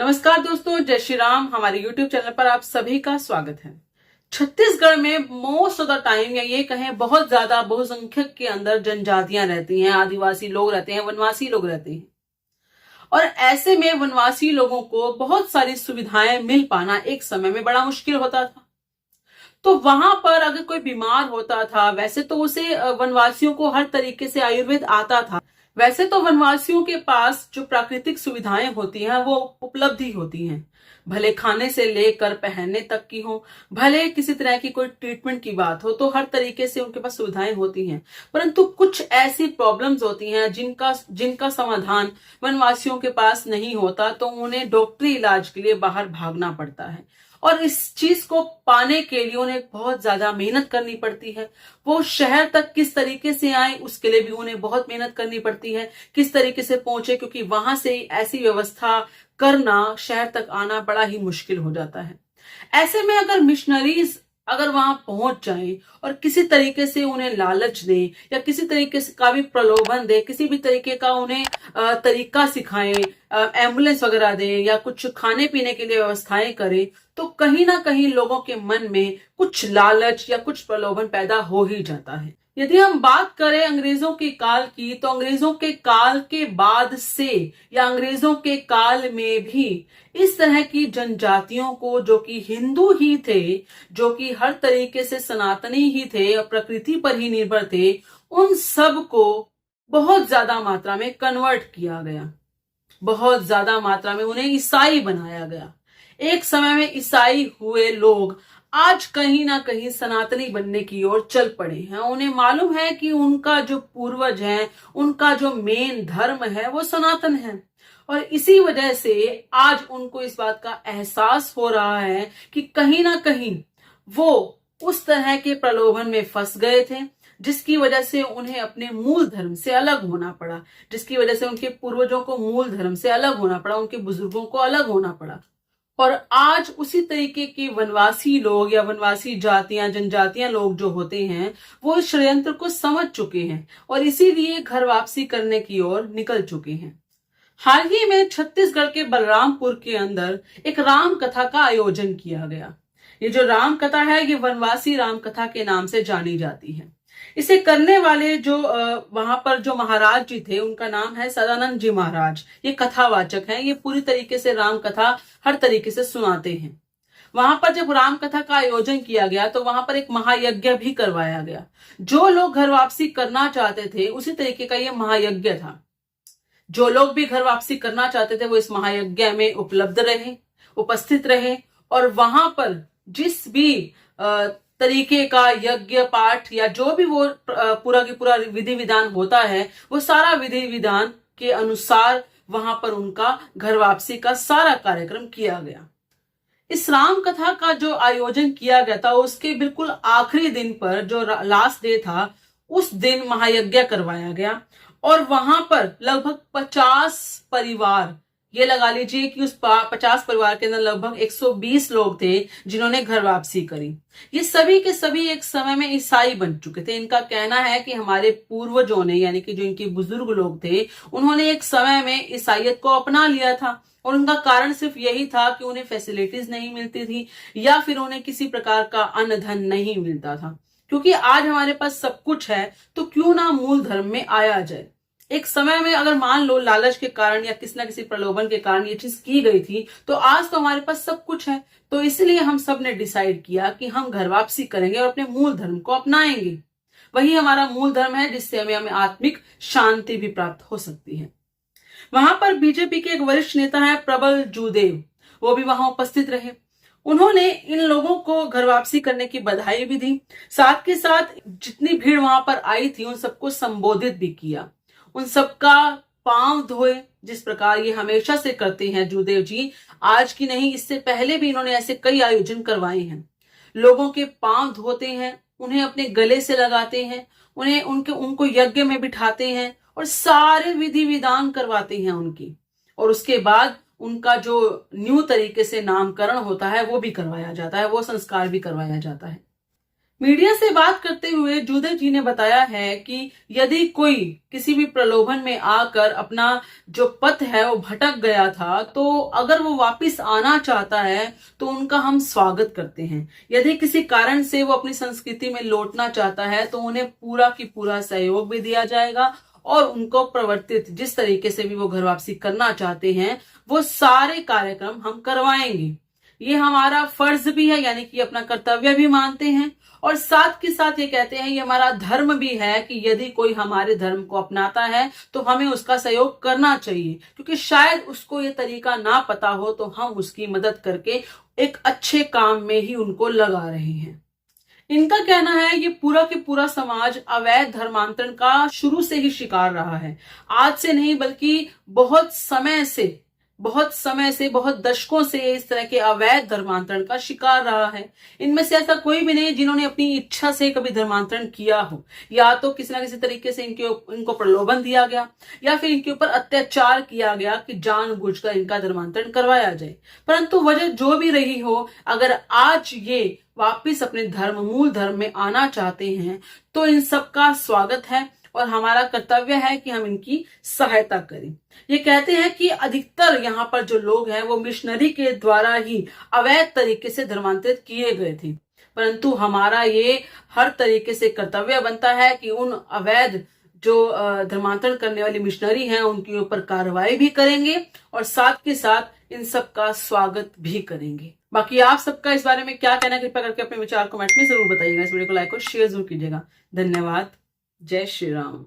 नमस्कार दोस्तों, जय श्री राम। हमारे YouTube चैनल पर आप सभी का स्वागत है। छत्तीसगढ़ में मोस्ट ऑफ द टाइम या ये कहें बहुत ज्यादा बहुसंख्यक के अंदर जनजातियां रहती हैं, आदिवासी लोग रहते हैं, वनवासी लोग रहते हैं। और ऐसे में वनवासी लोगों को बहुत सारी सुविधाएं मिल पाना एक समय में बड़ा मुश्किल होता था। तो वहां पर अगर कोई बीमार होता था, वैसे तो उसे वनवासियों को हर तरीके से आयुर्वेद आता था। वैसे तो वनवासियों के पास जो प्राकृतिक सुविधाएं होती हैं वो उपलब्ध ही होती हैं, भले खाने से लेकर पहनने तक की हो, भले किसी तरह की कोई ट्रीटमेंट की बात हो, तो हर तरीके से उनके पास सुविधाएं होती हैं। परंतु कुछ ऐसी प्रॉब्लम्स होती हैं जिनका जिनका समाधान वनवासियों के पास नहीं होता, तो उन्हें डॉक्टरी इलाज के लिए बाहर भागना पड़ता है। और इस चीज को पाने के लिए उन्हें बहुत ज्यादा मेहनत करनी पड़ती है। वो शहर तक किस तरीके से आए उसके लिए भी उन्हें बहुत मेहनत करनी पड़ती है, किस तरीके से पहुंचे, क्योंकि वहां से ऐसी व्यवस्था करना शहर तक आना बड़ा ही मुश्किल हो जाता है। ऐसे में अगर मिशनरीज अगर वहां पहुंच जाएं और किसी तरीके से उन्हें लालच दे या किसी तरीके से का भी प्रलोभन दे, किसी भी तरीके का उन्हें तरीका सिखाएं, एम्बुलेंस वगैरह दे या कुछ खाने पीने के लिए व्यवस्थाएं करें, तो कहीं ना कहीं लोगों के मन में कुछ लालच या कुछ प्रलोभन पैदा हो ही जाता है। यदि हम बात करें अंग्रेजों के काल की, तो अंग्रेजों के काल के बाद से या अंग्रेजों के काल में भी इस तरह की जनजातियों को, जो कि हिंदू ही थे, जो कि हर तरीके से सनातनी ही थे और प्रकृति पर ही निर्भर थे, उन सब को बहुत ज्यादा मात्रा में कन्वर्ट किया गया। बहुत ज्यादा मात्रा में उन्हें ईसाई बनाया गया। एक समय में ईसाई हुए लोग आज कहीं ना कहीं सनातनी बनने की ओर चल पड़े हैं। उन्हें मालूम है कि उनका जो पूर्वज है, उनका जो मेन धर्म है वो सनातन है। और इसी वजह से आज उनको इस बात का एहसास हो रहा है कि कहीं ना कहीं वो उस तरह के प्रलोभन में फंस गए थे, जिसकी वजह से उन्हें अपने मूल धर्म से अलग होना पड़ा, जिसकी वजह से उनके पूर्वजों को मूल धर्म से अलग होना पड़ा, उनके बुजुर्गों को अलग होना पड़ा। और आज उसी तरीके के वनवासी लोग या वनवासी जातियां, जनजातियां लोग जो होते हैं, वो इस षड्यंत्र को समझ चुके हैं और इसीलिए घर वापसी करने की ओर निकल चुके हैं। हाल ही में छत्तीसगढ़ के बलरामपुर के अंदर एक राम कथा का आयोजन किया गया। ये जो राम कथा है, ये वनवासी राम कथा के नाम से जानी जाती है। इसे करने वाले जो वहां पर जो महाराज जी थे, उनका नाम है सदानंद जी महाराज। ये कथावाचक हैं, ये पूरी तरीके से राम कथा हर तरीके से सुनाते हैं। वहां पर जब राम कथा का आयोजन किया गया तो वहां पर एक महायज्ञ भी करवाया गया। जो लोग घर वापसी करना चाहते थे उसी तरीके का ये महायज्ञ था। जो लोग भी घर वापसी करना चाहते थे वो इस महायज्ञ में उपलब्ध रहे, उपस्थित रहे। और वहां पर जिस भी तरीके का यज्ञ पाठ या जो भी वो पूरा की पूरा विधि विधान होता है, वो सारा विधि विधान के अनुसार वहां पर उनका घर वापसी का सारा कार्यक्रम किया गया। इस राम कथा का जो आयोजन किया गया था, उसके बिल्कुल आखिरी दिन पर जो लास्ट डे था, उस दिन महायज्ञ करवाया गया। और वहां पर लगभग 50 परिवार, ये लगा लीजिए कि उस 50 परिवार के अंदर लगभग 120 लोग थे जिन्होंने घर वापसी करी। ये सभी के सभी एक समय में ईसाई बन चुके थे। इनका कहना है कि हमारे पूर्वजों ने, यानी कि जो इनके बुजुर्ग लोग थे, उन्होंने एक समय में ईसाइयत को अपना लिया था। और उनका कारण सिर्फ यही था कि उन्हें फैसिलिटीज नहीं मिलती थी या फिर उन्हें किसी प्रकार का अन्न धन नहीं मिलता था। क्योंकि आज हमारे पास सब कुछ है, तो क्यों ना मूल धर्म में आया जाए। एक समय में अगर मान लो लालच के कारण या किसी न किसी प्रलोभन के कारण ये चीज की गई थी, तो आज तो हमारे पास सब कुछ है। तो इसलिए हम सब ने डिसाइड किया कि हम घर वापसी करेंगे और अपने मूल धर्म को अपनाएंगे। वही हमारा मूल धर्म है, जिससे हमें आत्मिक शांति भी प्राप्त हो सकती है। वहां पर बीजेपी के एक वरिष्ठ नेता है प्रबल जूदेव, वो भी वहां उपस्थित रहे। उन्होंने इन लोगों को घर वापसी करने की बधाई भी दी, साथ के साथ जितनी भीड़ वहां पर आई थी उन सबको संबोधित भी किया, उन सबका पांव धोए, जिस प्रकार ये हमेशा से करते हैं जूदेव जी। आज की नहीं, इससे पहले भी इन्होंने ऐसे कई आयोजन करवाए हैं। लोगों के पांव धोते हैं, उन्हें अपने गले से लगाते हैं, उन्हें उनको यज्ञ में बिठाते हैं और सारे विधि विधान करवाते हैं उनकी। और उसके बाद उनका जो न्यू तरीके से नामकरण होता है वो भी करवाया जाता है, वो संस्कार भी करवाया जाता है। मीडिया से बात करते हुए जूदेव जी ने बताया है कि यदि कोई किसी भी प्रलोभन में आकर अपना जो पथ है वो भटक गया था, तो अगर वो वापस आना चाहता है तो उनका हम स्वागत करते हैं। यदि किसी कारण से वो अपनी संस्कृति में लौटना चाहता है तो उन्हें पूरा की पूरा सहयोग भी दिया जाएगा और उनको प्रवर्तित जिस तरीके से भी वो घर वापसी करना चाहते हैं वो सारे कार्यक्रम हम करवाएंगे। ये हमारा फर्ज भी है, यानी कि अपना कर्तव्य भी मानते हैं और साथ के साथ ये कहते हैं ये हमारा धर्म भी है कि यदि कोई हमारे धर्म को अपनाता है तो हमें उसका सहयोग करना चाहिए, क्योंकि शायद उसको ये तरीका ना पता हो तो हम उसकी मदद करके एक अच्छे काम में ही उनको लगा रहे हैं। इनका कहना है ये पूरा के पूरा समाज अवैध धर्मांतरण का शुरू से ही शिकार रहा है। आज से नहीं बल्कि बहुत दशकों से इस तरह के अवैध धर्मांतरण का शिकार रहा है। इनमें से ऐसा कोई भी नहीं जिन्होंने अपनी इच्छा से कभी धर्मांतरण किया हो, या तो किसी ना किसी तरीके से इनको प्रलोभन दिया गया या फिर इनके ऊपर अत्याचार किया गया कि जानबूझकर इनका धर्मांतरण करवाया जाए। परंतु वजह जो भी रही हो, अगर आज ये वापिस अपने मूल धर्म में आना चाहते हैं तो इन सबका स्वागत है और हमारा कर्तव्य है कि हम इनकी सहायता करें। ये कहते हैं कि अधिकतर यहाँ पर जो लोग हैं वो मिशनरी के द्वारा ही अवैध तरीके से धर्मांतरित किए गए थे, परंतु हमारा ये हर तरीके से कर्तव्य बनता है कि उन अवैध जो धर्मांतरण करने वाली मिशनरी हैं उनके ऊपर कार्रवाई भी करेंगे और साथ के साथ इन सब का स्वागत भी करेंगे। बाकी आप सबका इस बारे में क्या कहना है, कृपया करके अपने विचार कमेंट में जरूर बताइएगा। इस वीडियो को लाइक और शेयर जरूर कीजिएगा। धन्यवाद। जय श्री राम।